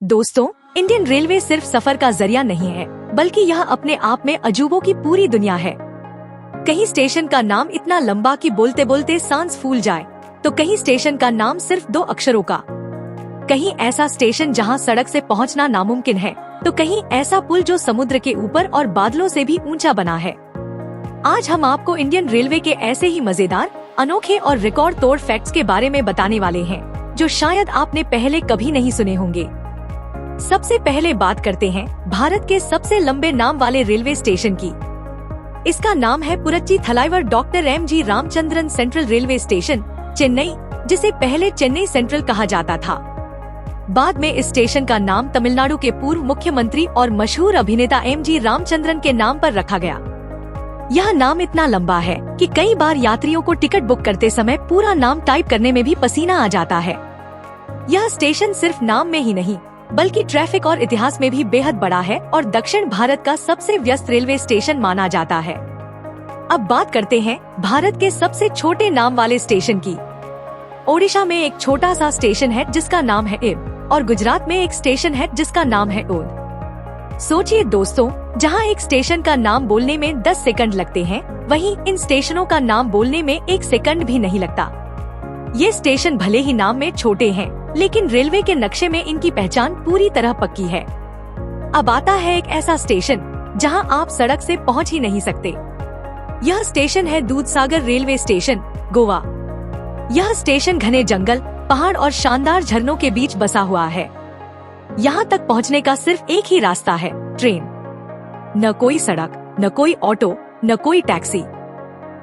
दोस्तों, Indian railway सिर्फ सफर का जरिया नहीं है, बल्कि यह अपने आप में अजूबों की पूरी दुनिया है। कहीं स्टेशन का नाम इतना लंबा कि बोलते बोलते सांस फूल जाए, तो कहीं स्टेशन का नाम सिर्फ 2 अक्षरों का। कहीं ऐसा स्टेशन जहां सड़क से पहुंचना नामुमकिन है, तो कहीं ऐसा पुल जो समुद्र के ऊपर और बादलों से भी ऊंचा बना है। आज हम आपको इंडियन रेलवे के ऐसे ही मजेदार, अनोखे और रिकॉर्ड तोड़ फैक्ट्स के बारे में बताने वाले हैं, जो शायद आपने पहले कभी नहीं सुने होंगे। सबसे पहले बात करते हैं भारत के सबसे लंबे नाम वाले रेलवे स्टेशन की। इसका नाम है Puratchi Thalaivar doctor M G. Ramachandran central railway station, Chennai, जिसे पहले चेन्नई सेंट्रल कहा जाता था। बाद में इस स्टेशन का नाम तमिलनाडु के पूर्व मुख्यमंत्री और मशहूर अभिनेता एम.जी. रामचंद्रन के नाम पर रखा गया। यह नाम इतना लंबा है कि कई बार यात्रियों को टिकट बुक करते समय पूरा नाम टाइप करने में भी पसीना आ जाता है। यह स्टेशन सिर्फ नाम में ही नहीं, बल्कि ट्रैफिक और इतिहास में भी बेहद बड़ा है और दक्षिण भारत का सबसे व्यस्त रेलवे स्टेशन माना जाता है। अब बात करते हैं भारत के सबसे छोटे नाम वाले स्टेशन की। ओडिशा में एक छोटा सा स्टेशन है जिसका नाम है इब, और गुजरात में एक स्टेशन है जिसका नाम है ओद। सोचिए दोस्तों, जहां एक स्टेशन का नाम बोलने में 10 सेकंड लगते हैं, वहीं इन स्टेशनों का नाम बोलने में 1 सेकंड भी नहीं लगता। ये स्टेशन भले ही नाम में छोटे हैं, लेकिन रेलवे के नक्शे में इनकी पहचान पूरी तरह पक्की है। अब आता है एक ऐसा स्टेशन जहां आप सड़क से पहुंच ही नहीं सकते। यह स्टेशन है दूधसागर रेलवे स्टेशन, गोवा। यह स्टेशन घने जंगल, पहाड़ और शानदार झरनों के बीच बसा हुआ है। यहाँ तक पहुँचने का सिर्फ एक ही रास्ता है, ट्रेन। न कोई सड़क, न कोई ऑटो, न कोई टैक्सी।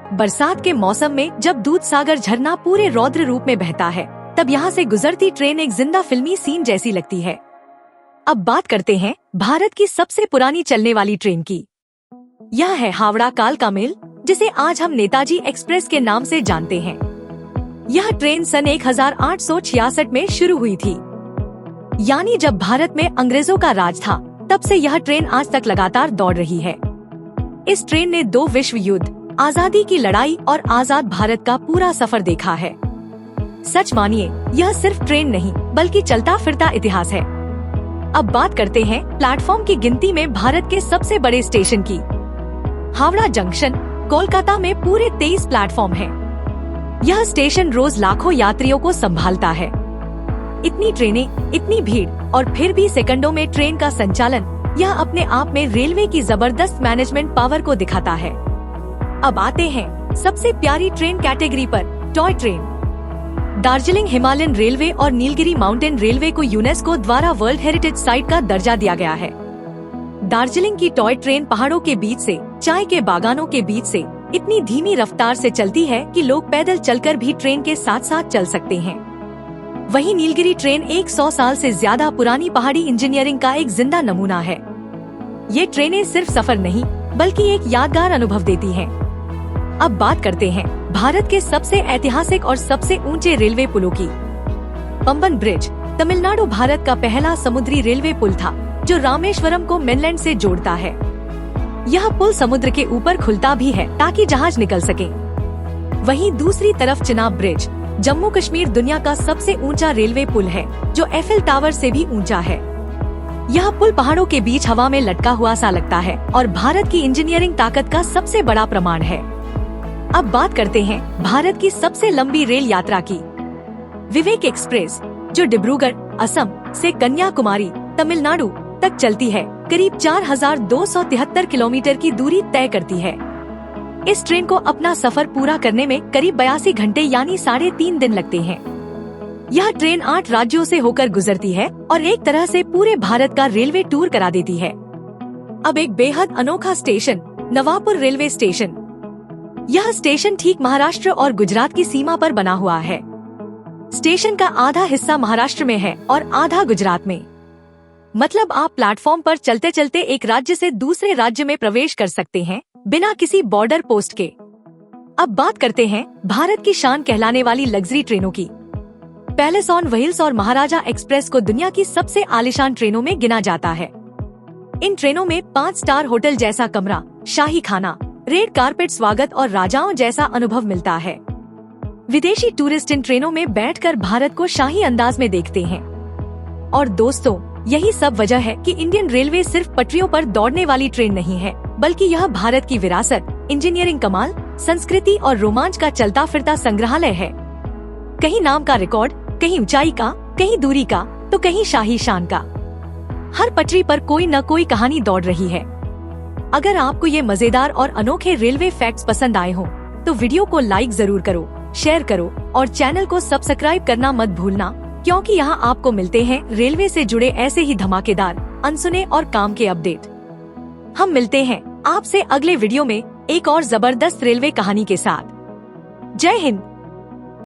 बरसात के मौसम में जब दूधसागर झरना पूरे रौद्र रूप में बहता है, तब यहाँ से गुजरती ट्रेन एक जिंदा फिल्मी सीन जैसी लगती है। अब बात करते हैं भारत की सबसे पुरानी चलने वाली ट्रेन की। यह है हावड़ा कालका मेल, जिसे आज हम नेताजी एक्सप्रेस के नाम से जानते हैं। यह ट्रेन सन 1866 में शुरू हुई थी, यानी जब भारत में अंग्रेजों का राज था, तब से यह ट्रेन आज तक लगातार दौड़ रही है। इस ट्रेन ने 2 विश्व युद्ध, आजादी की लड़ाई और आजाद भारत का पूरा सफर देखा है। सच मानिए, यह सिर्फ ट्रेन नहीं, बल्कि चलता फिरता इतिहास है। अब बात करते हैं प्लेटफॉर्म की गिनती में भारत के सबसे बड़े स्टेशन की। हावड़ा जंक्शन, कोलकाता में पूरे 23 प्लेटफॉर्म हैं। यह स्टेशन रोज लाखों यात्रियों को संभालता है। इतनी ट्रेनें, इतनी भीड़, और फिर भी सेकंडों में ट्रेन का संचालन, यह अपने आप में रेलवे की जबरदस्त मैनेजमेंट पावर को दिखाता है। अब आते हैं सबसे प्यारी ट्रेन कैटेगरी पर, toy train. Darjeeling Himalayan railway और नीलगिरी माउंटेन रेलवे को यूनेस्को द्वारा वर्ल्ड हेरिटेज साइट का दर्जा दिया गया है। दार्जिलिंग की टॉय ट्रेन पहाड़ों के बीच से, चाय के बागानों के बीच से इतनी धीमी रफ्तार से चलती है कि लोग पैदल चलकर भी ट्रेन के साथ साथ चल सकते हैं। वहीं नीलगिरी ट्रेन 100 साल से ज्यादा पुरानी पहाड़ी इंजीनियरिंग का एक जिंदा नमूना है। ये ट्रेनें सिर्फ सफर नहीं, बल्कि एक यादगार अनुभव देती हैं। अब बात करते हैं भारत के सबसे ऐतिहासिक और सबसे ऊंचे रेलवे पुलों की। पंबन ब्रिज तमिलनाडु भारत का पहला समुद्री रेलवे पुल था, जो रामेश्वरम को मेनलैंड से जोड़ता है। यह पुल समुद्र के ऊपर खुलता भी है ताकि जहाज निकल सके। वहीं दूसरी तरफ चिनाब ब्रिज जम्मू कश्मीर दुनिया का सबसे ऊंचा रेलवे पुल है, जो एफिल टावर से भी ऊंचा है। यह पुल पहाड़ों के बीच हवा में लटका हुआ सा लगता है और भारत की इंजीनियरिंग ताकत का सबसे बड़ा प्रमाण है। अब बात करते हैं भारत की सबसे लंबी रेल यात्रा की। विवेक एक्सप्रेस, जो डिब्रूगढ़, असम से कन्याकुमारी, तमिलनाडु तक चलती है, करीब 4273 किलोमीटर की दूरी तय करती है। इस ट्रेन को अपना सफर पूरा करने में करीब 82 घंटे यानी 3.5 दिन लगते हैं। यह ट्रेन 8 राज्यों से होकर गुजरती है और एक तरह से पूरे भारत का रेलवे टूर करा देती है। अब एक बेहद अनोखा स्टेशन, नवापुर रेलवे स्टेशन। यह स्टेशन ठीक महाराष्ट्र और गुजरात की सीमा पर बना हुआ है। स्टेशन का आधा हिस्सा महाराष्ट्र में है और आधा गुजरात में। मतलब आप प्लेटफॉर्म पर चलते चलते एक राज्य से दूसरे राज्य में प्रवेश कर सकते हैं, बिना किसी बॉर्डर पोस्ट के। अब बात करते हैं भारत की शान कहलाने वाली लग्जरी ट्रेनों की। पैलेस ऑन व्हील्स और महाराजा एक्सप्रेस को दुनिया की सबसे आलीशान ट्रेनों में गिना जाता है। इन ट्रेनों में 5 स्टार होटल जैसा कमरा, शाही खाना, रेड कारपेट स्वागत और राजाओं जैसा अनुभव मिलता है। विदेशी टूरिस्ट इन ट्रेनों में बैठकर भारत को शाही अंदाज में देखते हैं। और दोस्तों, यही सब वजह है कि इंडियन रेलवे सिर्फ पटरियों पर दौड़ने वाली ट्रेन नहीं है, बल्कि यह भारत की विरासत, इंजीनियरिंग कमाल, संस्कृति और रोमांच का चलता फिरता संग्रहालय है। कहीं नाम का रिकॉर्ड, कहीं ऊंचाई का, कहीं दूरी का, तो कहीं शाही शान का। हर पटरी पर कोई न कोई कहानी दौड़ रही है। अगर आपको ये मजेदार और अनोखे रेलवे फैक्ट्स पसंद आए हो, तो वीडियो को लाइक जरूर करो, शेयर करो और चैनल को सब्सक्राइब करना मत भूलना, क्योंकि यहाँ आपको मिलते हैं रेलवे से जुड़े ऐसे ही धमाकेदार, अनसुने और काम के अपडेट। हम मिलते हैं आपसे अगले वीडियो में एक और जबरदस्त रेलवे कहानी के साथ। जय हिंद।